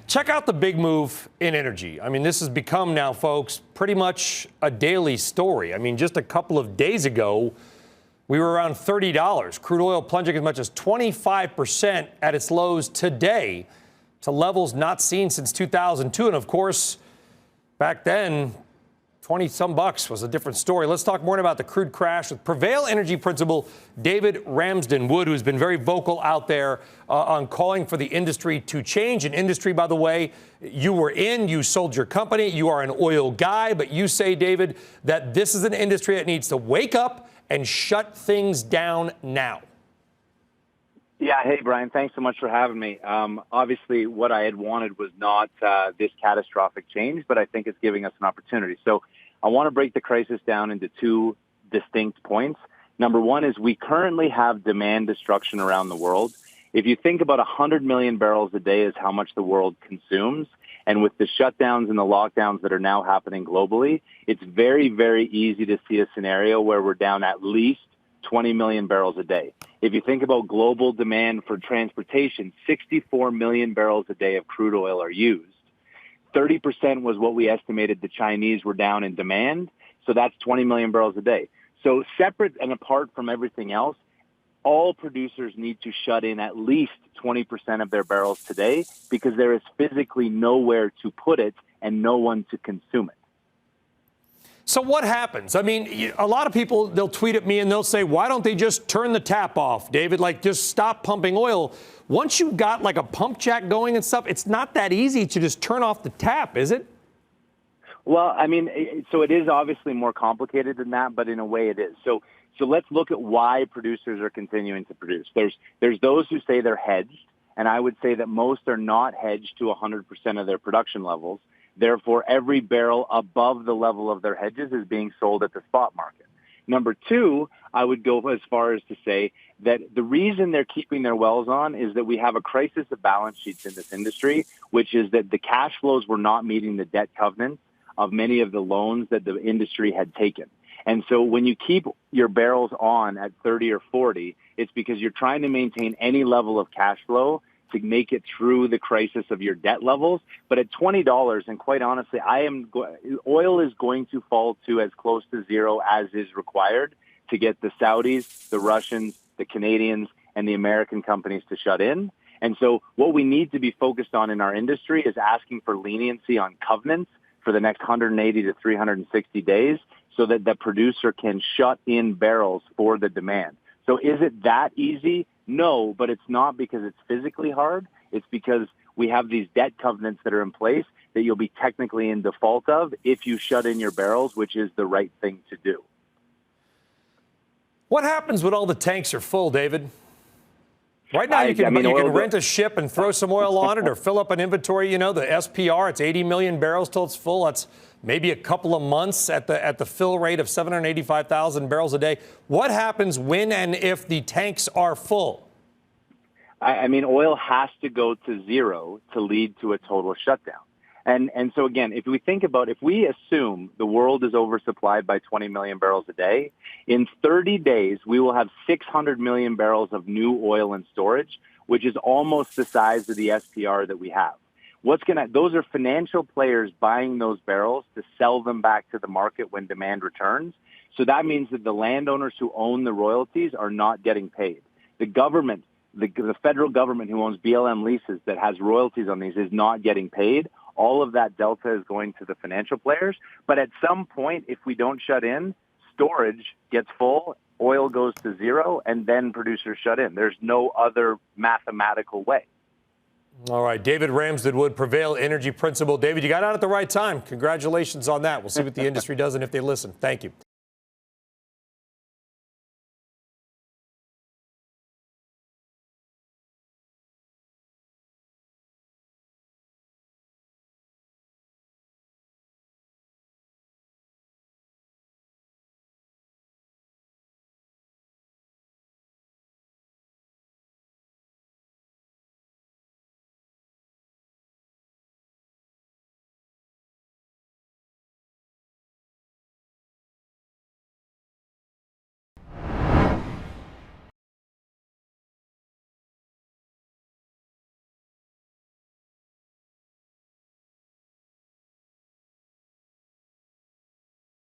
Check out the big move in energy. I mean, this has become now, folks, pretty much a daily story. I mean, just a couple of days ago, we were around $30. Crude oil plunging as much as 25% at its lows today to levels not seen since 2002. And of course, back then, 20-some bucks was a different story. Let's talk more about the crude crash with Prevail Energy Principal David Ramsden-Wood, who's been very vocal out there on calling for the industry to change. An industry, by the way, you were in, you sold your company, you are an oil guy, but you say, David, that this is an industry that needs to wake up and shut things down now. Yeah. Hey, Brian, thanks so much for having me. Obviously, what I had wanted was not this catastrophic change, but I think it's giving us an opportunity. So I want to break the crisis down into two distinct points. Number one is we currently have demand destruction around the world. If you think about 100 million barrels a day is how much the world consumes, and with the shutdowns and the lockdowns that are now happening globally, it's very, very easy to see a scenario where we're down at least 20 million barrels a day. If you think about global demand for transportation, 64 million barrels a day of crude oil are used. 30% was what we estimated the Chinese were down in demand. So that's 20 million barrels a day. So separate and apart from everything else, all producers need to shut in at least 20% of their barrels today because there is physically nowhere to put it and no one to consume it. So what happens? I mean, a lot of people, they'll tweet at me and they'll say, why don't they just turn the tap off, David? Like, just stop pumping oil. Once you've got like a pump jack going and stuff, it's not that easy to just turn off the tap, is it? Well, I mean, so it is obviously more complicated than that, but in a way it is. So let's look at why producers are continuing to produce. There's those who say they're hedged, and I would say that most are not hedged to 100% of their production levels. Therefore, every barrel above the level of their hedges is being sold at the spot market. Number two, I would go as far as to say that the reason they're keeping their wells on is that we have a crisis of balance sheets in this industry, which is that the cash flows were not meeting the debt covenants of many of the loans that the industry had taken. And so when you keep your barrels on at 30 or 40, it's because you're trying to maintain any level of cash flow to make it through the crisis of your debt levels. But at $20, and quite honestly, oil is going to fall to as close to zero as is required to get the Saudis, the Russians, the Canadians, and the American companies to shut in. And so what we need to be focused on in our industry is asking for leniency on covenants for the next 180 to 360 days so that the producer can shut in barrels for the demand. So is it that easy? No, but it's not because it's physically hard. It's because we have these debt covenants that are in place that you'll be technically in default of if you shut in your barrels, which is the right thing to do. What happens when all the tanks are full, David? Right now, you can rent a ship and throw some oil on it or fill up an inventory. You know, the SPR, it's 80 million barrels till it's full. That's maybe a couple of months at the fill rate of 785,000 barrels a day. What happens when and if the tanks are full? I mean, oil has to go to zero to lead to a total shutdown. And so, again, if we assume the world is oversupplied by 20 million barrels a day, in 30 days, we will have 600 million barrels of new oil in storage, which is almost the size of the SPR that we have. Those are financial players buying those barrels to sell them back to the market when demand returns. So that means that the landowners who own the royalties are not getting paid. The government, the federal government who owns BLM leases that has royalties on these is not getting paid. All of that delta is going to the financial players. But at some point, if we don't shut in, storage gets full, oil goes to zero, and then producers shut in. There's no other mathematical way. All right, David Ramsden-Wood, Prevail Energy Principal. David, you got out at the right time. Congratulations on that. We'll see what the industry does and if they listen. Thank you.